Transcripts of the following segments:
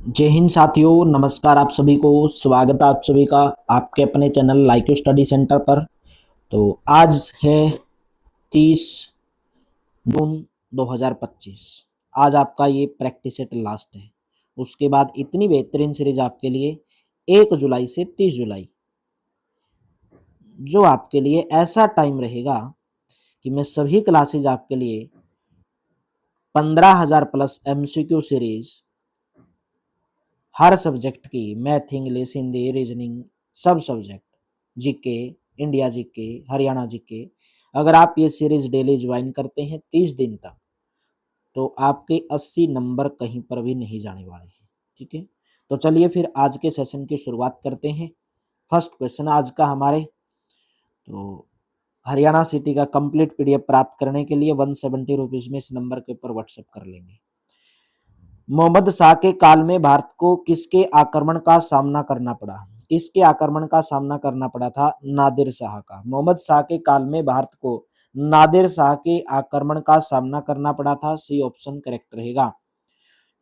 जय हिंद साथियों, नमस्कार आप सभी को। स्वागत है आप सभी का आपके अपने चैनल लाइक्यू स्टडी सेंटर पर। तो आज है 30 जून 2025। आज आपका ये प्रैक्टिस सेट लास्ट है। उसके बाद इतनी बेहतरीन सीरीज आपके लिए 1 जुलाई से 30 जुलाई, जो आपके लिए ऐसा टाइम रहेगा कि मैं सभी क्लासेज आपके लिए 15,000 प्लस MCQ सीरीज हर सब्जेक्ट की, मैथ, इंग्लिश, हिंदी, रीजनिंग, सब subject, GK, India GK, Haryana GK, अगर आप ये सीरीज डेली ज्वाइन करते हैं 30 दिन तक, तो आपके 80 नंबर कहीं पर भी नहीं जाने वाले हैं। ठीक है, तो चलिए फिर आज के सेशन की शुरुआत करते हैं। फर्स्ट क्वेश्चन आज का हमारे, तो हरियाणा सिटी का कंप्लीट PDF प्राप्त करने के लिए 170 रुपीज में इस नंबर के ऊपर व्हाट्सएप कर लेंगे। मोहम्मद शाह के काल में भारत को किसके आक्रमण का सामना करना पड़ा? किसके आक्रमण का सामना करना पड़ा था? नादिर शाह का। मोहम्मद शाह के काल में भारत को नादिर शाह के आक्रमण का सामना करना पड़ा था। सी ऑप्शन करेक्ट रहेगा।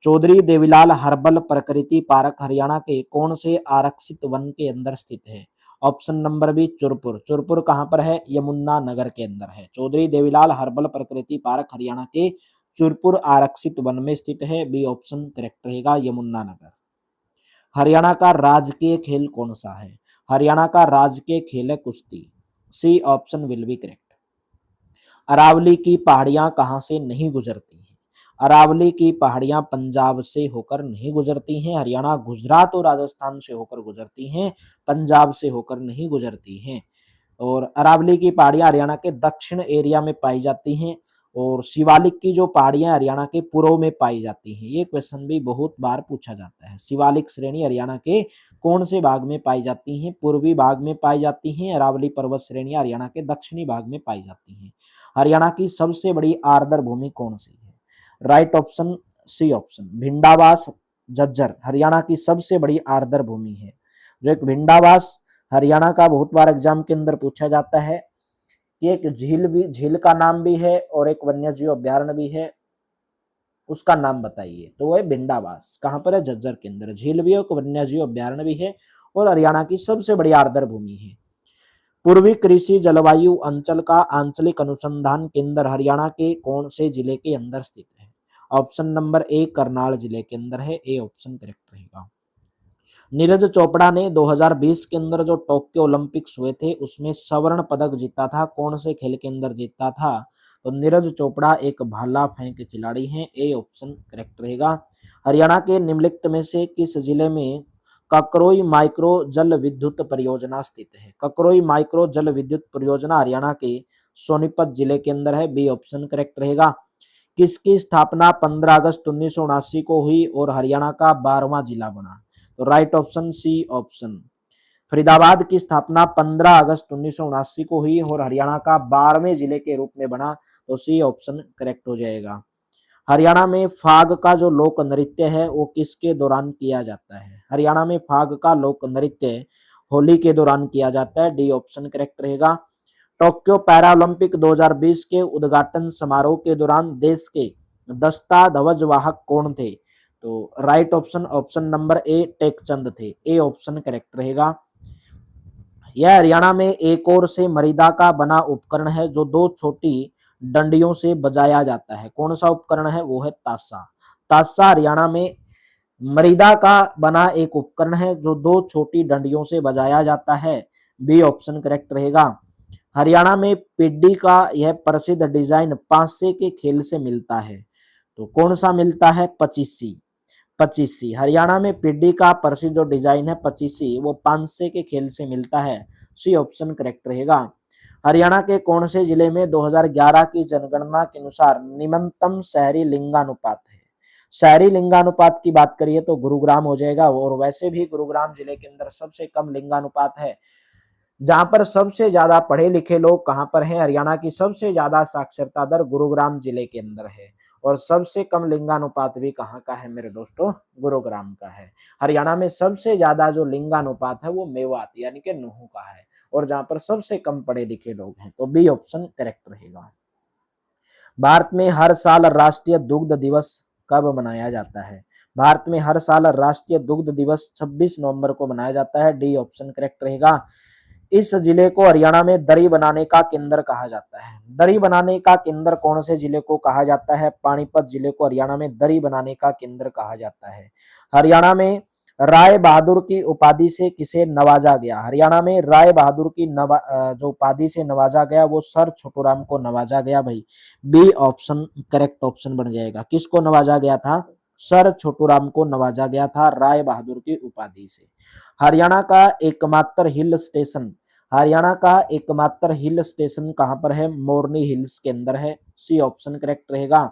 चौधरी देवीलाल हर्बल प्रकृति पार्क हरियाणा के कौन से आरक्षित वन के अंदर स्थित है? Option number B Churpur. Churpur कहां पर है? यमुना नगर के अंदर है। चौधरी देवीलाल हर्बल प्रकृति पार्क हरियाणा के चुरपुर आरक्षित वन में स्थित है। बी ऑप्शन करेक्ट रहेगा, यमुना नगर। हरियाणा का राजकीय खेल कौन सा है? हरियाणा का राजकीय खेल है कुश्ती। C option will be correct. Aravalli की पहाड़ियां कहां से नहीं गुजरती हैं? अरावली की पहाड़ियां पंजाब से होकर नहीं गुजरती हैं। हरियाणा, गुजरात और राजस्थान से होकर गुजरती हैं, पंजाब से होकर नहीं गुजरती हैं। और अरावली की पहाड़ियां हरियाणा के दक्षिण एरिया में पाई जाती हैं, और शिवालिक की जो पहाड़ियां हरियाणा के पूर्व में पाई जाती हैं। ये क्वेश्चन भी बहुत बार पूछा जाता है। शिवालिक श्रेणी हरियाणा के कौन से भाग में पाई जाती हैं? पूर्वी भाग में पाई जाती हैं। अरावली पर्वत श्रेणी हरियाणा के दक्षिणी भाग में पाई जाती हैं। हरियाणा की सबसे बड़ी आर्द्र भूमि कौन सी है? Right option C option Bhindawas Jhajjar Haryana की सबसे बड़ी आर्द्र भूमि है। जो एक भिंडावास हरियाणा का बहुत बार एग्जाम के अंदर पूछा जाता है कि एक झील भी, झील का नाम भी है और एक वन्य जीव अभ्यारण्य भी है, उसका नाम बताइए। तो वो है भिंडावास। कहां पर है? झज्जर के अंदर। झील भी है, एक वन्य जीव अभ्यारण्य भी है, और हरियाणा की सबसे बड़ी आर्द्र भूमि है। पूर्वी कृषि जलवायु अंचल का आंचलिक अनुसंधान केंद्र हरियाणा के कौन से जिले के अंदर स्थित है? ऑप्शन नंबर ए करनाल जिले के अंदर है। ए ऑप्शन करेक्ट रहेगा। नीरज चोपड़ा ने 2020 के अंदर जो टोक्यो ओलंपिक्स हुए थे उसमें स्वर्ण पदक जीता था। कौन से खेल के अंदर जीता था? तो नीरज चोपड़ा एक भाला फेंक खिलाड़ी हैं। ए ऑप्शन करेक्ट रहेगा। हरियाणा के निम्नलिखित में से किस जिले में ककरोई माइक्रो जल विद्युत परियोजना स्थित है? ककरोई माइक्रो जल विद्युत परियोजना हरियाणा के सोनीपत जिले के अंदर है। बी ऑप्शन करेक्ट रहेगा। किसकी स्थापना 15 अगस्त 1979 को हुई और हरियाणा का 12वां जिला बना? तो right option C option. Faridabad की स्थापना 15 अगस्त 1979 को हुई और हरियाणा का 12वें जिले के रूप में बना। तो सी ऑप्शन करेक्ट हो जाएगा। हरियाणा में फाग का जो लोक नृत्य है वो किसके दौरान किया जाता है? हरियाणा में फाग का लोक नृत्य होली के दौरान किया जाता है। डी ऑप्शन करेक्ट रहेगा। टोक्यो पैरालंपिक 2020 के उद्घाटन समारोह के दौरान देश के दस्ता ध्वजवाहक कौन थे? तो right option option number A Tekchand थे। ए ऑप्शन करेक्ट रहेगा। यह हरियाणा में एक और से मरीदा का बना उपकरण है जो दो छोटी डंडियों से बजाया जाता है। कौन सा उपकरण है? वो है ताशा। ताशा हरियाणा में मरीदा का बना एक उपकरण है जो दो छोटी डंडियों से बजाया जाता है। बी ऑप्शन करेक्ट रहेगा। हरियाणा में पिड्डी का यह प्रसिद्ध डिजाइन पांसे के खेल से मिलता है। तो कौन सा मिलता है? पचीसी। पचीसी हरियाणा में पिड्डी का प्रसिद्ध जो डिजाइन है पचीसी, वो पांसे के खेल से मिलता है। सी ऑप्शन करेक्ट रहेगा। हरियाणा के कौन से जिले में 2011 की जनगणना के अनुसार निम्नतम शहरी लिंगानुपात है? शहरी लिंगानुपात की बात करिए तो गुरुग्राम हो जाएगा, और वैसे भी गुरुग्राम जिले के अंदर सबसे कम लिंगानुपात है। जहां पर सबसे ज्यादा पढ़े लिखे लोग कहां पर हैं? हरियाणा की सबसे ज्यादा साक्षरता दर गुरुग्राम जिले के अंदर है, और सबसे कम लिंगानुपात भी कहां का है मेरे दोस्तों? गुरुग्राम का है। हरियाणा में सबसे ज्यादा जो लिंगानुपात है वो मेवात यानी कि नूहू का है, और जहां पर सबसे कम पढ़े लिखे लोग हैं। तो बी ऑप्शन करेक्ट रहेगा। भारत में हर साल राष्ट्रीय दुग्ध दिवस कब मनाया जाता है? भारत में हर साल राष्ट्रीय दुग्ध दिवस 26 नवंबर को मनाया जाता है। डी ऑप्शन करेक्ट रहेगा। इस जिले को हरियाणा में दरी बनाने का केंद्र कहा जाता है। दरी बनाने का केंद्र कौन से जिले को कहा जाता है? पानीपत जिले को हरियाणा में दरी बनाने का केंद्र कहा जाता है। हरियाणा में राय बहादुर की उपाधि से किसे नवाजा गया? हरियाणा में राय बहादुर की जो उपाधि से नवाजा गया वो सर छोटूराम को नवाजा गया भाई। बी ऑप्शन करेक्ट ऑप्शन बन जाएगा। किसको नवाजा गया था? सर छोटूराम को नवाजा गया था राय बहादुर की उपाधि से। हरियाणा का एकमात्र हिल स्टेशन हरियाणा का एकमात्र हिल स्टेशन कहां पर है? मोरनी हिल्स के अंदर है। सी ऑप्शन करेक्ट रहेगा।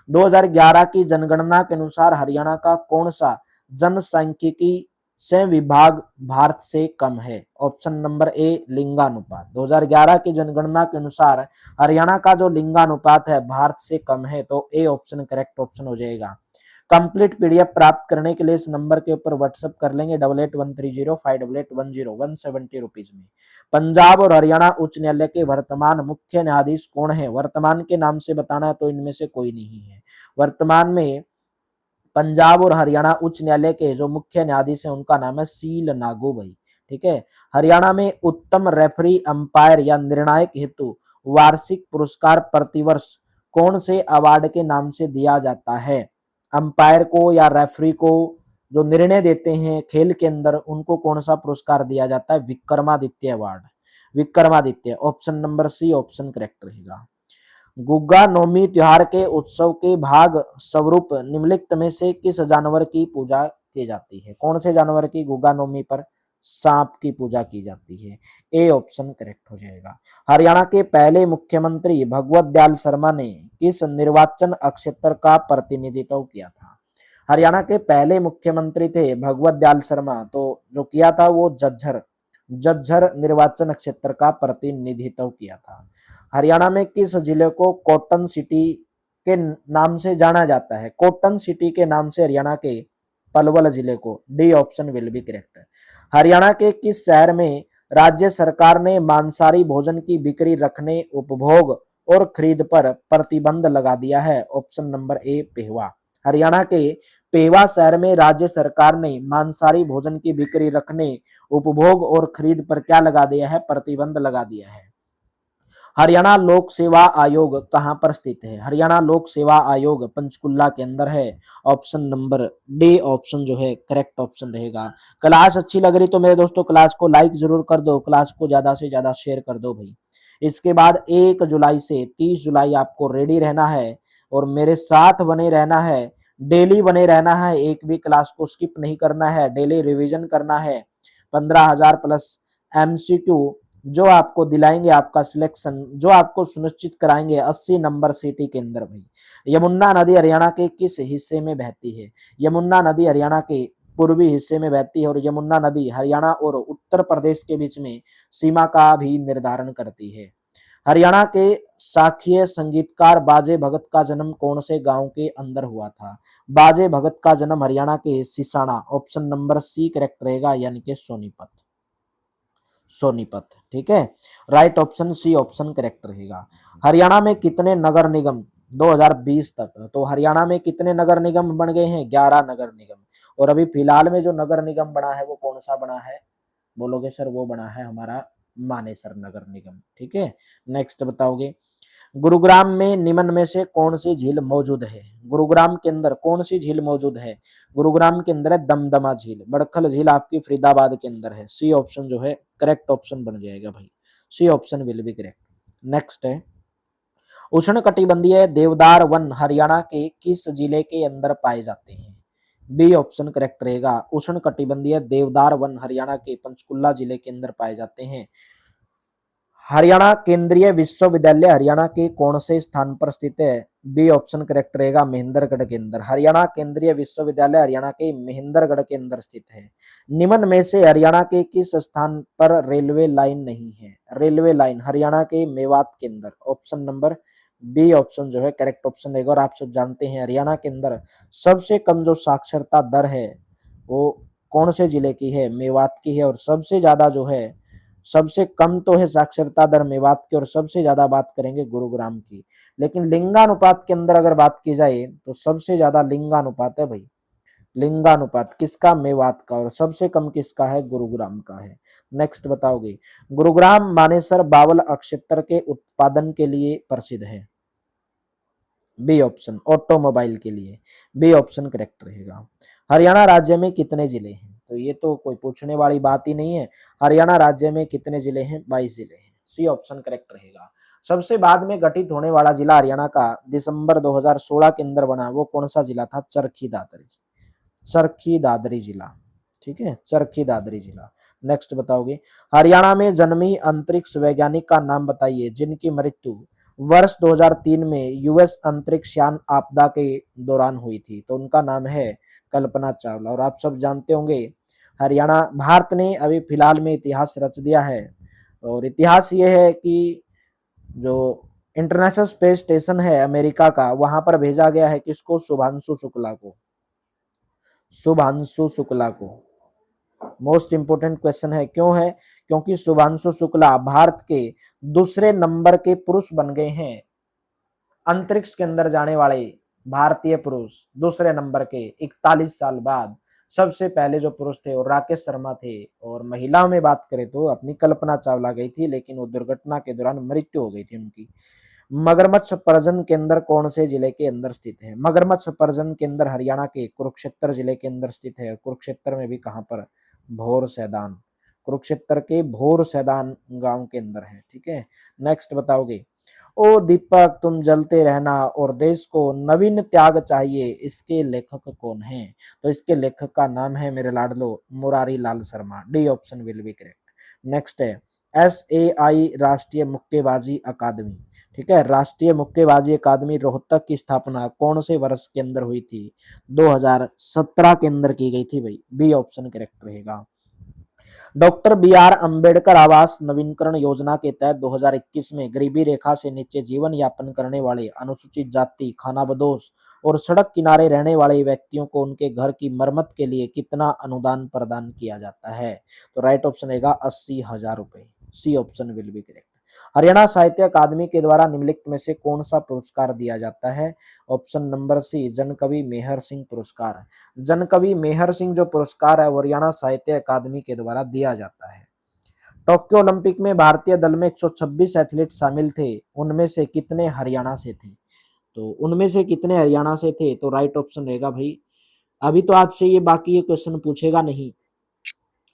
2011 की जनगणना के अनुसार हरियाणा का कौन सा जनसांख्यिकी से विभाग भारत से कम है? ऑप्शन नंबर ए लिंगानुपात। 2011 की जनगणना के अनुसार हरियाणा का जो लिंगानुपात है भारत से कम है, तो ए ऑप्शन करेक्ट ऑप्शन हो जाएगा। कंप्लीट पीडीएफ प्राप्त करने के लिए इस नंबर के ऊपर व्हाट्सएप कर लेंगे 8813058810 170 रुपीज में। पंजाब और हरियाणा उच्च न्यायालय के वर्तमान मुख्य न्यायाधीश कौन है? वर्तमान के नाम से बताना है तो इनमें से कोई नहीं है। वर्तमान में पंजाब और हरियाणा उच्च न्यायालय के जो मुख्य न्यायाधीश हैं उनका नाम है सील नागू भाई। ठीक है। हरियाणा में उत्तम रेफरी, अंपायर या निर्णायक हेतु वार्षिक पुरस्कार प्रतिवर्ष कौन से अवार्ड के नाम से दिया जाता है? अंपायर को या रेफरी को जो निर्णय देते हैं खेल के अंदर, उनको कौन सा पुरस्कार दिया जाता है? Vikramaditya award. Vikramaditya option number C option correct रहेगा। गुग्गा नौमी त्योहार के उत्सव के भाग स्वरूप निम्नलिखित में से किस जानवर की पूजा की जाती है? कौन से जानवर की गुग्गा नौमी पर? सांप की पूजा की जाती है। ए ऑप्शन करेक्ट हो जाएगा। हरियाणा के पहले मुख्यमंत्री भगवत दयाल शर्मा ने किस निर्वाचन क्षेत्र का प्रतिनिधित्व किया था? हरियाणा के पहले मुख्यमंत्री थे भगवत दयाल शर्मा, तो जो किया था वो झज्जर निर्वाचन क्षेत्र का प्रतिनिधित्व किया था। हरियाणा में किस जिले को कॉटन सिटी के नाम से जाना जाता है? कॉटन सिटी के नाम से हरियाणा के पलवल जिले को। D option will be correct. Haryana के किस शहर में राज्य सरकार ने मांसाहारी भोजन की बिक्री रखने, उपभोग और खरीद पर प्रतिबंध लगा दिया है? ऑप्शन नंबर ए पेहवा। हरियाणा के पेवा शहर में राज्य सरकार ने मांसाहारी भोजन की बिक्री रखने, उपभोग और खरीद पर क्या लगा दिया है? प्रतिबंध लगा दिया है। हरियाणा लोक सेवा आयोग कहां पर स्थित है? हरियाणा लोक सेवा आयोग पंचकुला के अंदर है। ऑप्शन नंबर डी ऑप्शन जो है करेक्ट ऑप्शन रहेगा। क्लास अच्छी लग रही तो मेरे दोस्तों क्लास को लाइक जरूर कर दो, क्लास को ज्यादा से ज्यादा शेयर कर दो भाई। इसके बाद 1 जुलाई से 30 जुलाई आपको रेडी रहना है और मेरे साथ बने रहना है, डेली बने रहना है, एक भी क्लास को स्किप नहीं करना है, डेली रिवीजन करना है। 15,000 प्लस एमसीक्यू जो आपको दिलाएंगे, आपका सिलेक्शन जो आपको सुनिश्चित कराएंगे 80 नंबर सिटी के अंदर भाई। यमुना नदी हरियाणा के किस हिस्से में बहती है? यमुना नदी हरियाणा के पूर्वी हिस्से में बहती है और यमुना नदी हरियाणा और उत्तर प्रदेश के बीच में सीमा का भी निर्धारण करती है। हरियाणा के शास्त्रीय संगीतकार बाजे भगत का जन्म कौन से गांव के अंदर हुआ था? बाजे भगत का जन्म हरियाणा के Sisana. Option number C correct रहेगा, यानी कि सोनीपत। सोनीपत। ठीक है। Right option C option correct रहेगा। हरियाणा में कितने नगर निगम 2020 तक, तो हरियाणा में कितने नगर निगम बन गए हैं? 11 नगर निगम। और अभी फिलहाल में जो नगर निगम बना है वो कौन सा बना है? बोलोगे सर वो बना है हमारा मानेसर नगर निगम। ठीक है। नेक्स्ट बताओगे। गुरुग्राम में निम्न में से कौन सी झील मौजूद है? गुरुग्राम के अंदर कौन सी झील मौजूद है? गुरुग्राम के अंदर है दमदमा झील। बड़खल झील आपकी फरीदाबाद के अंदर है। सी ऑप्शन जो है करेक्ट ऑप्शन बन जाएगा भाई। C option will be correct. Next है उष्णकटिबंधीय देवदार वन हरियाणा के किस जिले के अंदर पाए जाते हैं? बी ऑप्शन करेक्ट रहेगा। उष्णकटिबंधीय देवदार वन हरियाणा के पंचकुला जिले के अंदर पाए जाते हैं। हरियाणा केंद्रीय विश्वविद्यालय हरियाणा के कौन से स्थान पर स्थित है? बी ऑप्शन करेक्ट रहेगा, महेंद्रगढ़ के अंदर। हरियाणा केंद्रीय विश्वविद्यालय हरियाणा के महेंद्रगढ़ के अंदर स्थित है। निम्न में से हरियाणा के किस स्थान पर रेलवे लाइन नहीं है? रेलवे लाइन हरियाणा के मेवात के अंदर। ऑप्शन नंबर बी ऑप्शन जो है करेक्ट ऑप्शन रहेगा। और आप सब जानते हैं हरियाणा के अंदर सबसे कम जो साक्षरता दर है वो कौन से जिले की है? मेवात की है। और सबसे ज्यादा जो है सबसे कम तो है साक्षरता दर में बात की और सबसे ज्यादा बात करेंगे गुरुग्राम की। लेकिन लिंगानुपात के अंदर अगर बात की जाए तो सबसे ज्यादा लिंगानुपात है भाई, लिंगानुपात किसका, मेवात का, और सबसे कम किसका है, गुरुग्राम का है। नेक्स्ट बताओगे, गुरुग्राम मानेसर बावल अक्षत्र के उत्पादन के लिए प्रसिद्ध है। बी ऑप्शन, ऑटोमोबाइल के लिए, बी ऑप्शन करेक्ट रहेगा। हरियाणा राज्य में कितने जिले हैं, तो ये तो कोई पूछने वाली बात ही नहीं है। हरियाणा राज्य में कितने जिले हैं, 22 जिले हैं, सी ऑप्शन करेक्ट रहेगा। सबसे बाद में गठित होने वाला जिला हरियाणा का दिसंबर 2016 के अंदर बना, वो कौन सा जिला था, चरखी दादरी, चरखी दादरी जिला, ठीक है, चरखी दादरी जिला। नेक्स्ट बताओगे, हरियाणा में जन्मी अंतरिक्ष वैज्ञानिक का नाम बताइए जिनकी मृत्यु वर्ष 2003 में यूएस अंतरिक्ष यान आपदा के दौरान हुई थी, तो उनका नाम है कल्पना चावला। और आप सब जानते होंगे हरियाणा, भारत ने अभी फिलहाल में इतिहास रच दिया है, और इतिहास ये है कि जो इंटरनेशनल स्पेस स्टेशन है अमेरिका का, वहां पर भेजा गया है किसको, शुभांशु शुक्ला को, शुभांशु शुक्ला को। मोस्ट इंपोर्टेंट क्वेश्चन है, क्यों है, क्योंकि शुभांशु शुक्ला भारत के दूसरे नंबर के पुरुष बन गए हैं, अंतरिक्ष के अंदर जाने वाले भारतीय पुरुष दूसरे नंबर के 41 साल बाद। सबसे पहले जो पुरुष थे वो राकेश शर्मा थे, और महिलाओं में बात करें तो अपनी कल्पना चावला गई थी, लेकिन वो दुर्घटना के दौरान मृत्यु हो गई थी उनकी। मगरमच्छ प्रजनन केंद्र कौन से जिले के अंदर स्थित है, मगरमच्छ प्रजनन केंद्र हरियाणा के कुरुक्षेत्र जिले के अंदर स्थित है। कुरुक्षेत्र में भी कहां पर, भोर सैदान, कुरुक्षेत्र के भोर सैदान गांव के अंदर है, ठीक है। नेक्स्ट बताओगे, ओ दीपक तुम जलते रहना और देश को नवीन त्याग चाहिए, इसके लेखक कौन हैं, तो इसके लेखक का नाम है मेरे लाडलो Murari Lal Sharma, D option will be correct. Next है SAI राष्ट्रीय मुक्केबाजी अकादमी, ठीक है, राष्ट्रीय मुक्केबाजी अकादमी रोहतक की स्थापना कौन से वर्ष के अंदर हुई थी, 2017 के अंदर की गई थी भाई, बी ऑप्शन करेक्ट रहेगा। डॉक्टर BR अंबेडकर आवास नवीनकरण योजना के तहत 2021 में गरीबी रेखा से नीचे जीवन यापन करने वाले अनुसूचित जाति, खानाबदोश और सड़क किनारे रहने वाले व्यक्तियों को उनके घर की मरम्मत के लिए कितना अनुदान प्रदान किया जाता है, तो राइट ऑप्शन रहेगा 80,000 रुपए, C option will be correct. Haryana Sahitya Akademi के द्वारा निम्नलिखित में से कौन सा पुरस्कार दिया जाता है, ऑप्शन नंबर सी, जनकवि मेहर सिंह पुरस्कार। जनकवि मेहर सिंह जो पुरस्कार है वो हरियाणा साहित्य अकादमी के द्वारा दिया जाता है। टोक्यो ओलंपिक में भारतीय दल में 126 एथलीट शामिल थे, उनमें से कितने हरियाणा से थे, तो उनमें से कितने हरियाणा से थे, तो राइट ऑप्शन रहेगा भाई, अभी तो आपसे ये बाकी ये क्वेश्चन पूछेगा नहीं,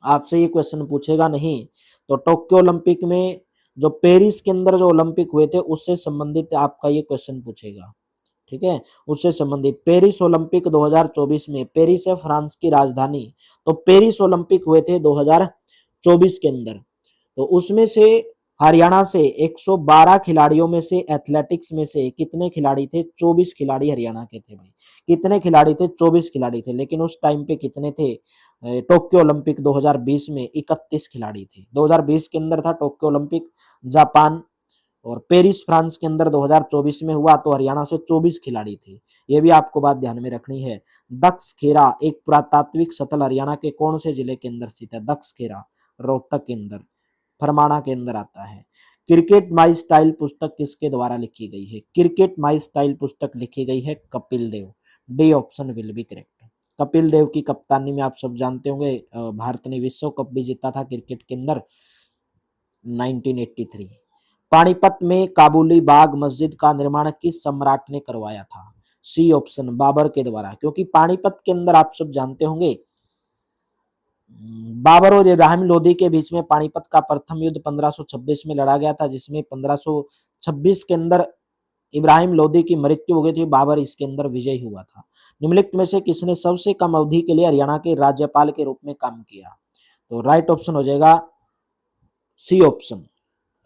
आपसे ये क्वेश्चन पूछेगा नहीं, तो टोक्यो ओलंपिक में जो पेरिस के अंदर जो ओलंपिक हुए थे उससे संबंधित आपका ये क्वेश्चन पूछेगा, ठीक है, उससे संबंधित। पेरिस ओलंपिक 2024 में, पेरिस है फ्रांस की राजधानी, तो पेरिस ओलंपिक हुए थे 2024 के अंदर, तो उसमें से हरियाणा से 112 खिलाड़ियों में से एथलेटिक्स में से कितने खिलाड़ी थे, 24 खिलाड़ी हरियाणा के थे भाई। कितने खिलाड़ी थे, 24 खिलाड़ी थे, लेकिन उस टाइम पे कितने थे, टोक्यो ओलंपिक 2020 में 31 खिलाड़ी थे। 2020 के अंदर था टोक्यो ओलंपिक जापान, और पेरिस फ्रांस के अंदर 2024 में हुआ, तो हरियाणा से 24 खिलाड़ी थे। ये भी आपको बात ध्यान में रखनी है। दक्ष खेरा एक पुरातात्विक स्थल हरियाणा के कौन से जिले के अंदर स्थित है, दक्ष खेरा रोहतक के अंदर, फरमाना के अंदर आता है। क्रिकेट माई स्टाइल पुस्तक किसके द्वारा लिखी गई है, क्रिकेट माई स्टाइल पुस्तक लिखी गई है Kapil Dev, D option will be correct. Kapil Dev की कप्तानी में आप सब जानते होंगे भारत ने विश्व कप भी जीता था क्रिकेट के अंदर 1983। पानीपत में काबुली बाग मस्जिद का निर्माण किस सम्राट ने करवाया था, सी ऑप्शन बाबर के द्वारा, क्योंकि पानीपत के अंदर आप सब जानते होंगे बाबर और इब्राहिम लोदी के बीच में पानीपत का प्रथम युद्ध 1526 में लड़ा गया था, जिसमें 1526 के अंदर इब्राहिम लोदी की मृत्यु हो गई थी, बाबर इसके अंदर विजयी हुआ था। निम्नलिखित में से किसने सबसे कम अवधि के लिए हरियाणा के राज्यपाल के रूप में काम किया, तो राइट ऑप्शन हो जाएगा सी ऑप्शन,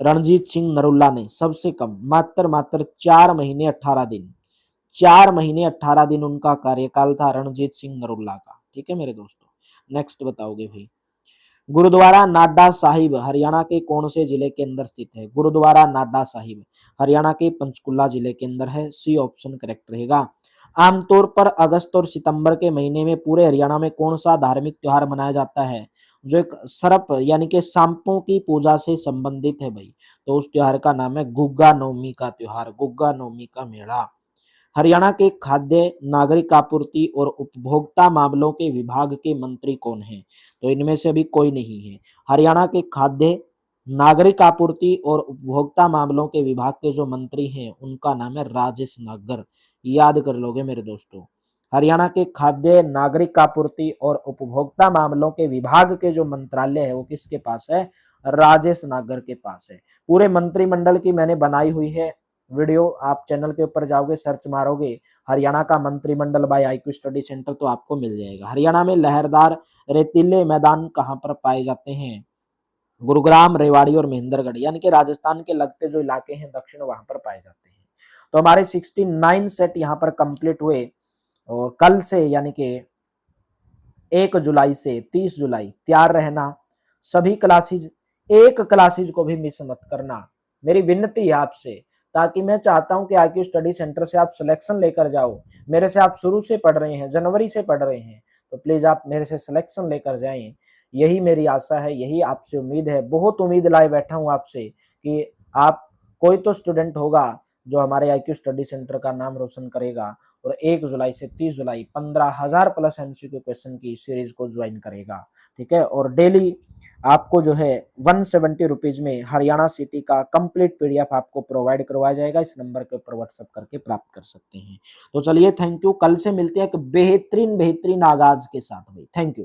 रणजीत सिंह नरुल्ला ने सबसे कम, मात्र 4 महीने 18 दिन, 4 महीने 18 दिन उनका कार्यकाल था रणजीत सिंह नरुल्ला का, ठीक है मेरे दोस्तों। नेक्स्ट बताओगे भाई, गुरुद्वारा नाडा साहिब हरियाणा के कौन से जिले के अंदर स्थित है, गुरुद्वारा नाडा साहिब हरियाणा के पंचकुला जिले के अंदर है, सी ऑप्शन करेक्ट रहेगा। आमतौर पर अगस्त और सितंबर के महीने में पूरे हरियाणा में कौन सा धार्मिक त्योहार मनाया जाता है जो एक सर्प यानी कि सांपों की पूजा से संबंधित है भाई? तो उस त्योहार का नाम है गुग्गा नवमी का त्योहार, गुग्गा नवमी का मेला। हरियाणा के खाद्य नागरिक आपूर्ति और उपभोक्ता मामलों के विभाग के मंत्री कौन हैं? तो इनमें से भी कोई नहीं है। हरियाणा के खाद्य नागरिक आपूर्ति और उपभोक्ता मामलों के विभाग के जो मंत्री हैं उनका नाम है राजेश नागर। याद कर लोगे मेरे दोस्तों। हरियाणा के खाद्य नागरिक आपूर्ति और उपभोक्ता मामलों के विभाग के जो मंत्रालय है वो किसके पास है? राजेश नागर के पास है। पूरे मंत्रिमंडल की मैंने बनाई हुई है वीडियो, आप चैनल के ऊपर जाओगे सर्च मारोगे हरियाणा का मंत्रिमंडल बाय आईक्यू स्टडी सेंटर तो आपको मिल जाएगा। हरियाणा में लहरदार रेतीले मैदान कहाँ पर पाए जाते हैं? गुरुग्राम, रेवाड़ी और महेंद्रगढ़ यानी कि राजस्थान के लगते जो इलाके हैं दक्षिण वहां पर पाए जाते हैं। तो हमारे 69 सेट यहाँ पर कंप्लीट हुए और कल से यानी कि 1 जुलाई से 30 जुलाई तैयार रहना। सभी क्लासेज, एक क्लासेज को भी मिस मत करना, मेरी विनती है आपसे, ताकि मैं चाहता हूं कि आईक्यू स्टडी सेंटर से आप सिलेक्शन लेकर जाओ। मेरे से आप शुरू से पढ़ रहे हैं, जनवरी से पढ़ रहे हैं, तो प्लीज आप मेरे से सिलेक्शन लेकर जाएं। यही मेरी आशा है, यही आपसे उम्मीद है। बहुत उम्मीद लाए बैठा हूं आपसे कि आप कोई तो स्टूडेंट होगा जो हमारे आईक्यू स्टडी सेंटर का नाम रोशन करेगा और 1 जुलाई से 30 जुलाई 15,000 प्लस एमसीक्यू क्वेश्चन की सीरीज को ज्वाइन करेगा। ठीक है, और डेली आपको जो है 170 रुपीज में हरियाणा सिटी का कंप्लीट पीडीएफ आपको प्रोवाइड करवाया जाएगा। इस नंबर के ऊपर व्हाट्सएप करके प्राप्त कर सकते हैं। तो चलिए, थैंक यू। कल से मिलते हैं एक बेहतरीन बेहतरीन आगाज के साथ भाई। Thank you.